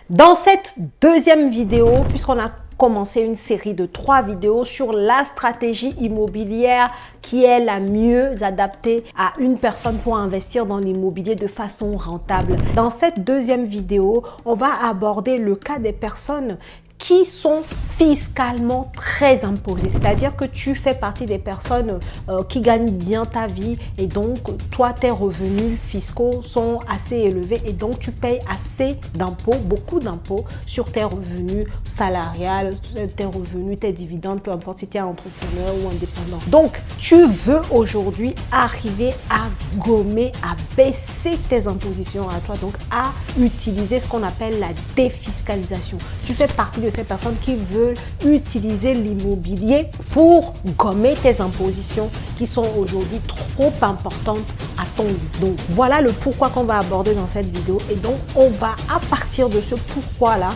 Dans cette deuxième vidéo, puisqu'on a commencé une série de 3 vidéos sur la stratégie immobilière qui est la mieux adaptée à une personne pour investir dans l'immobilier de façon rentable. Dans cette deuxième vidéo, on va aborder le cas des personnes qui sont fiscalement très imposées. C'est-à-dire que tu fais partie des personnes qui gagnent bien ta vie et donc toi, tes revenus fiscaux sont assez élevés et donc tu payes assez d'impôts, beaucoup d'impôts sur tes revenus salariales, tes revenus, tes dividendes, peu importe si tu es entrepreneur ou indépendant. Donc, tu veux aujourd'hui arriver à gommer, à baisser tes impositions à toi, donc à utiliser ce qu'on appelle la défiscalisation. Tu fais partie de ces personnes qui veulent utiliser l'immobilier pour gommer tes impositions qui sont aujourd'hui trop importantes à ton goût. Donc voilà le pourquoi qu'on va aborder dans cette vidéo et donc on va à partir de ce pourquoi là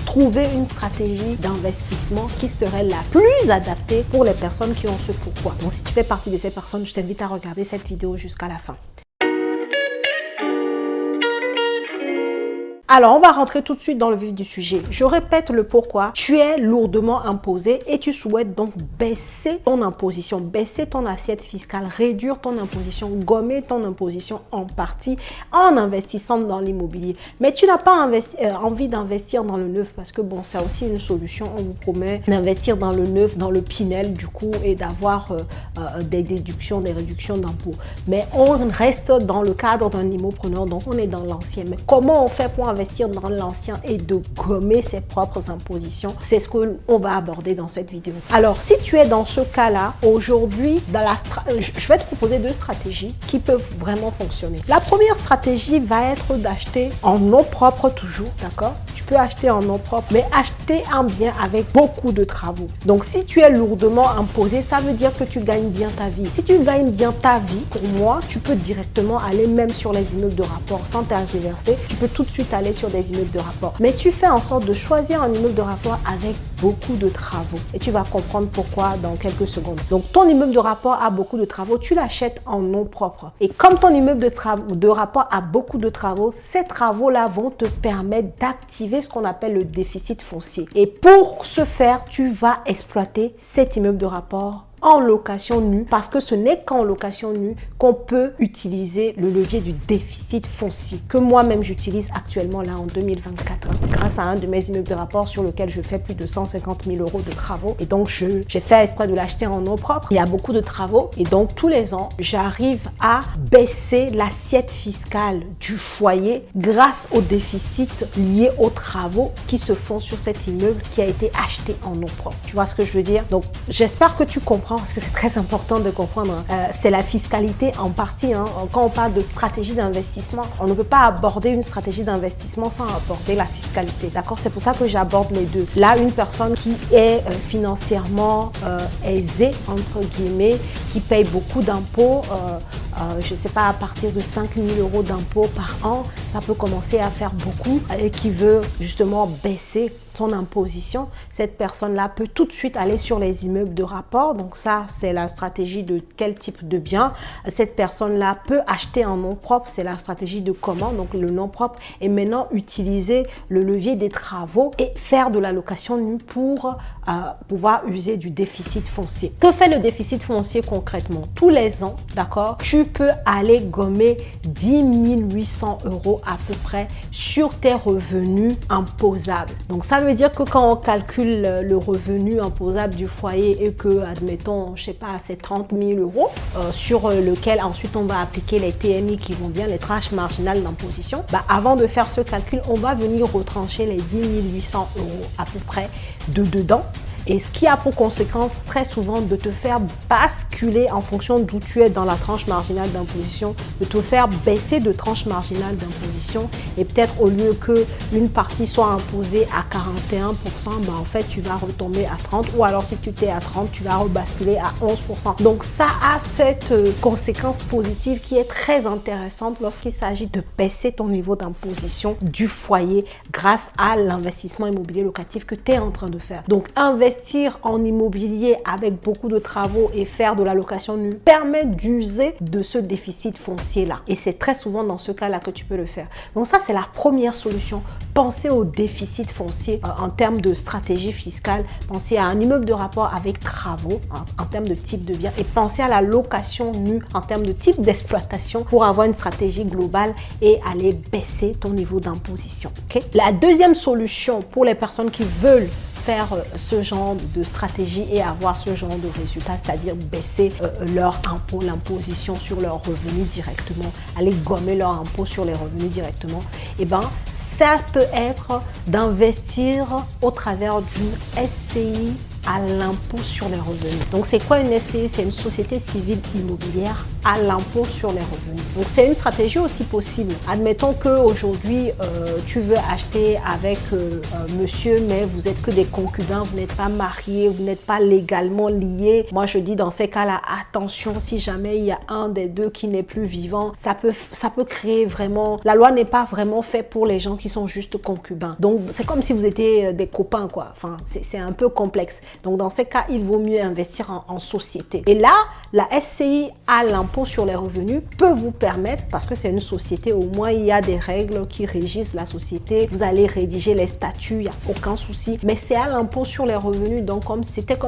trouver une stratégie d'investissement qui serait la plus adaptée pour les personnes qui ont ce pourquoi. Donc si tu fais partie de ces personnes, je t'invite à regarder cette vidéo jusqu'à la fin. Alors, on va rentrer tout de suite dans le vif du sujet. Je répète le pourquoi. Tu es lourdement imposé et tu souhaites donc baisser ton imposition, baisser ton assiette fiscale, réduire ton imposition, gommer ton imposition en partie en investissant dans l'immobilier. Mais tu n'as pas envie d'investir dans le neuf parce que bon, c'est aussi une solution. On vous promet d'investir dans le neuf, dans le Pinel du coup et d'avoir des déductions, des réductions d'impôts. Mais on reste dans le cadre d'un immopreneur, donc on est dans l'ancien. Mais comment on fait pour investir dans l'ancien et de gommer ses propres impositions? C'est ce qu'on va aborder dans cette vidéo. Alors, si tu es dans ce cas-là, aujourd'hui, je vais te proposer 2 stratégies qui peuvent vraiment fonctionner. La première stratégie va être d'acheter en nom propre toujours, d'accord? Tu peux acheter en nom propre, mais acheter un bien avec beaucoup de travaux. Donc, si tu es lourdement imposé, ça veut dire que tu gagnes bien ta vie. Si tu gagnes bien ta vie, pour moi, tu peux directement aller même sur les immeubles de rapport sans tergiverser. Tu peux tout de suite aller sur des immeubles de rapport. Mais tu fais en sorte de choisir un immeuble de rapport avec beaucoup de travaux. Et tu vas comprendre pourquoi dans quelques secondes. Donc, ton immeuble de rapport a beaucoup de travaux, tu l'achètes en nom propre. Et comme ton immeuble de rapport a beaucoup de travaux, ces travaux-là vont te permettre d'activer ce qu'on appelle le déficit foncier. Et pour ce faire, tu vas exploiter cet immeuble de rapport en location nue parce que ce n'est qu'en location nue qu'on peut utiliser le levier du déficit foncier que moi-même j'utilise actuellement là en 2024 grâce à un de mes immeubles de rapport sur lequel je fais plus de 150 000 € de travaux et donc j'ai fait exprès de l'acheter en nom propre. Il y a beaucoup de travaux et donc tous les ans j'arrive à baisser l'assiette fiscale du foyer grâce au déficit lié aux travaux qui se font sur cet immeuble qui a été acheté en nom propre. Tu vois ce que je veux dire? Donc j'espère que tu comprends parce que c'est très important de comprendre. C'est la fiscalité en partie. Quand on parle de stratégie d'investissement, on ne peut pas aborder une stratégie d'investissement sans aborder la fiscalité. D'accord? C'est pour ça que j'aborde les deux. Là, une personne qui est financièrement aisée, entre guillemets, qui paye beaucoup d'impôts, je ne sais pas, à partir de 5 000 € d'impôts par an, ça peut commencer à faire beaucoup et qui veut justement baisser son imposition, cette personne-là peut tout de suite aller sur les immeubles de rapport. Donc ça, c'est la stratégie de quel type de bien. Cette personne-là peut acheter en nom propre, c'est la stratégie de comment, donc le nom propre, et maintenant utiliser le levier des travaux et faire de la location nue pour pouvoir user du déficit foncier. Que fait le déficit foncier concrètement? Tous les ans, d'accord, tu peux aller gommer 10 800 € à peu près sur tes revenus imposables. Donc ça veut dire que quand on calcule le revenu imposable du foyer et que, admettons, je sais pas, c'est 30 000 € sur lequel ensuite on va appliquer les TMI qui vont bien, les tranches marginales d'imposition, avant de faire ce calcul, on va venir retrancher les 10 800 € à peu près de dedans. Et ce qui a pour conséquence très souvent de te faire basculer en fonction d'où tu es dans la tranche marginale d'imposition, de te faire baisser de tranche marginale d'imposition et peut-être au lieu qu'une partie soit imposée à 41%, en fait tu vas retomber à 30% ou alors si tu étais à 30%, tu vas rebasculer à 11%. Donc ça a cette conséquence positive qui est très intéressante lorsqu'il s'agit de baisser ton niveau d'imposition du foyer grâce à l'investissement immobilier locatif que tu es en train de faire. Donc investir investir en immobilier avec beaucoup de travaux et faire de la location nue permet d'user de ce déficit foncier-là. Et c'est très souvent dans ce cas-là que tu peux le faire. Donc ça, c'est la première solution. Pensez au déficit foncier en termes de stratégie fiscale. Pensez à un immeuble de rapport avec travaux en termes de type de bien et pensez à la location nue en termes de type d'exploitation pour avoir une stratégie globale et aller baisser ton niveau d'imposition. Okay? La deuxième solution pour les personnes qui veulent faire ce genre de stratégie et avoir ce genre de résultats, c'est-à-dire baisser leur impôt, l'imposition sur leurs revenus directement, aller gommer leur impôt sur les revenus directement, et ben ça peut être d'investir au travers d'une SCI à l'impôt sur les revenus. Donc c'est quoi une SCI? C'est une société civile immobilière à l'impôt sur les revenus. Donc c'est une stratégie aussi possible. Admettons qu'aujourd'hui tu veux acheter avec monsieur, mais vous êtes que des concubins, vous n'êtes pas mariés, vous n'êtes pas légalement liés. Moi je dis dans ces cas-là, attention, si jamais il y a un des deux qui n'est plus vivant, ça peut créer vraiment... La loi n'est pas vraiment faite pour les gens qui sont juste concubins. Donc c'est comme si vous étiez des copains, quoi. Enfin, c'est un peu complexe. Donc, dans ces cas, il vaut mieux investir en société. Et là, la SCI à l'impôt sur les revenus peut vous permettre, parce que c'est une société, au moins il y a des règles qui régissent la société. Vous allez rédiger les statuts, il n'y a aucun souci. Mais c'est à l'impôt sur les revenus, donc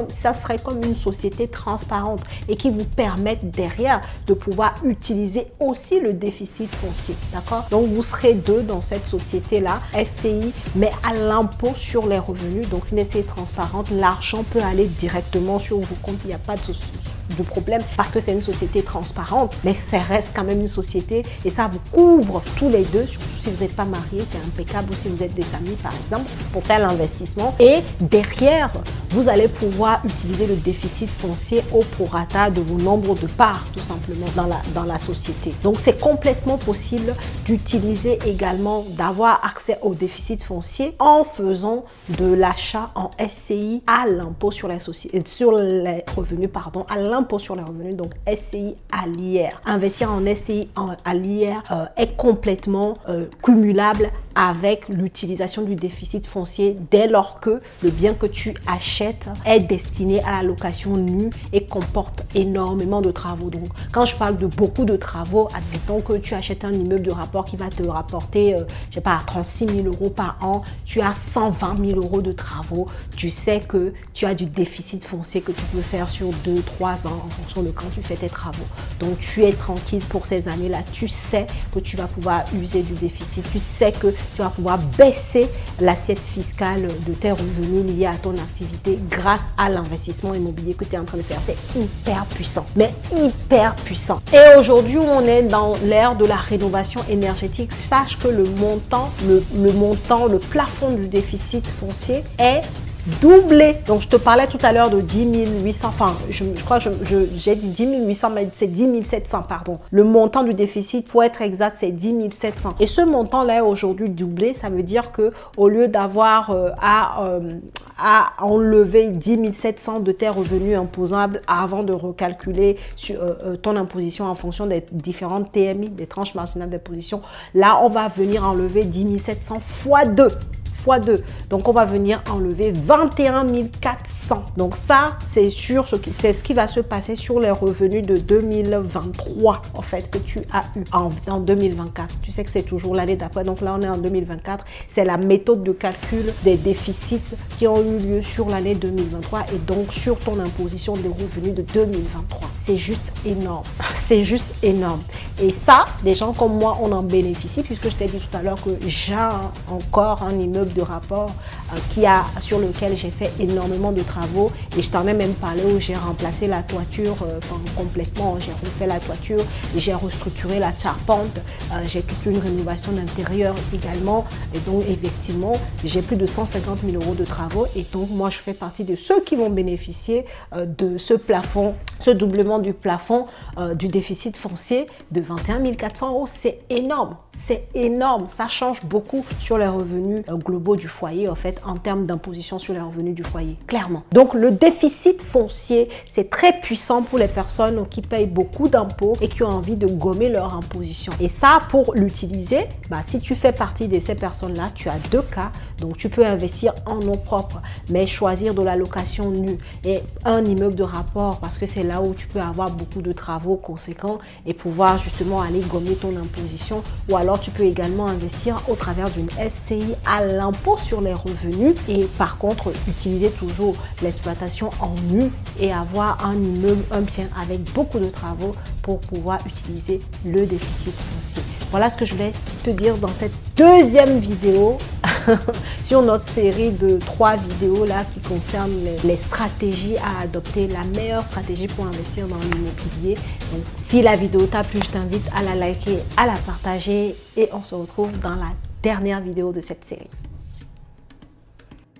ça serait comme une société transparente et qui vous permettent derrière de pouvoir utiliser aussi le déficit foncier. D'accord? Donc, vous serez deux dans cette société-là, SCI, mais à l'impôt sur les revenus. Donc, une SCI transparente, l'argent peut aller directement sur vos comptes, il n'y a pas de problème parce que c'est une société transparente, mais ça reste quand même une société et ça vous couvre tous les deux, surtout si vous n'êtes pas mariés, c'est impeccable, ou si vous êtes des amis par exemple, pour faire l'investissement. Et derrière, vous allez pouvoir utiliser le déficit foncier au prorata de vos nombres de parts tout simplement dans la société. Donc c'est complètement possible d'utiliser également, d'avoir accès au déficit foncier en faisant de l'achat en SCI à l'impôt sur les revenus, à l'impôt sur les revenus, donc SCI à l'IR. Investir en SCI à l'IR est complètement cumulable avec l'utilisation du déficit foncier dès lors que le bien que tu achètes est destiné à la location nue et comporte énormément de travaux. Donc, quand je parle de beaucoup de travaux, admettons que tu achètes un immeuble de rapport qui va te rapporter, je sais pas, 36 000 euros par an, tu as 120 000 euros de travaux, tu sais que tu as du déficit foncier que tu peux faire sur 2-3 ans en fonction de quand tu fais tes travaux. Donc, tu es tranquille pour ces années-là. Tu sais que tu vas pouvoir user du déficit. Tu sais que tu vas pouvoir baisser l'assiette fiscale de tes revenus liés à ton activité grâce à l'investissement immobilier que tu es en train de faire. C'est hyper puissant, mais hyper puissant. Et aujourd'hui, où on est dans l'ère de la rénovation énergétique, sache que le plafond du déficit foncier est doublé. Donc, je te parlais tout à l'heure de 10 800, enfin, je crois que j'ai dit 10 800, mais c'est 10 700, pardon. Le montant du déficit, pour être exact, c'est 10 700. Et ce montant-là est aujourd'hui doublé. Ça veut dire que au lieu d'avoir à enlever 10 700 de tes revenus imposables avant de recalculer sur, ton imposition en fonction des différentes TMI, des tranches marginales d'imposition, là, on va venir enlever 10 700 fois 2. Donc, on va venir enlever 21 400. Donc, ça, c'est sûr, c'est ce qui va se passer sur les revenus de 2023, en fait, que tu as eu en 2024. Tu sais que c'est toujours l'année d'après. Donc, là, on est en 2024. C'est la méthode de calcul des déficits qui ont eu lieu sur l'année 2023 et donc sur ton imposition des revenus de 2023. C'est juste énorme. C'est juste énorme. Et ça, des gens comme moi, on en bénéficie puisque je t'ai dit tout à l'heure que j'ai encore un immeuble de rapport sur lequel j'ai fait énormément de travaux et je t'en ai même parlé où j'ai remplacé la toiture complètement, j'ai refait la toiture, j'ai restructuré la charpente, j'ai toute une rénovation d'intérieur également et donc effectivement j'ai plus de 150 000 euros de travaux et donc moi je fais partie de ceux qui vont bénéficier de ce plafond, ce doublement du plafond du déficit foncier de 21 400 euros. C'est énorme, ça change beaucoup sur les revenus globaux globaux du foyer, en fait, en termes d'imposition sur les revenus du foyer, clairement. Donc, le déficit foncier, c'est très puissant pour les personnes qui payent beaucoup d'impôts et qui ont envie de gommer leur imposition. Et ça, pour l'utiliser, si tu fais partie de ces personnes-là, tu as deux cas. Donc, tu peux investir en nom propre, mais choisir de la location nue et un immeuble de rapport parce que c'est là où tu peux avoir beaucoup de travaux conséquents et pouvoir justement aller gommer ton imposition. Ou alors, tu peux également investir au travers d'une SCI à l'impôt sur les revenus et par contre, utiliser toujours l'exploitation en nu et avoir un immeuble, un bien avec beaucoup de travaux pour pouvoir utiliser le déficit foncier. Voilà ce que je voulais te dire dans cette deuxième vidéo sur notre série de 3 vidéos là qui concernent les stratégies à adopter, la meilleure stratégie pour investir dans l'immobilier. Donc, si la vidéo t'a plu, je t'invite à la liker, à la partager et on se retrouve dans la dernière vidéo de cette série.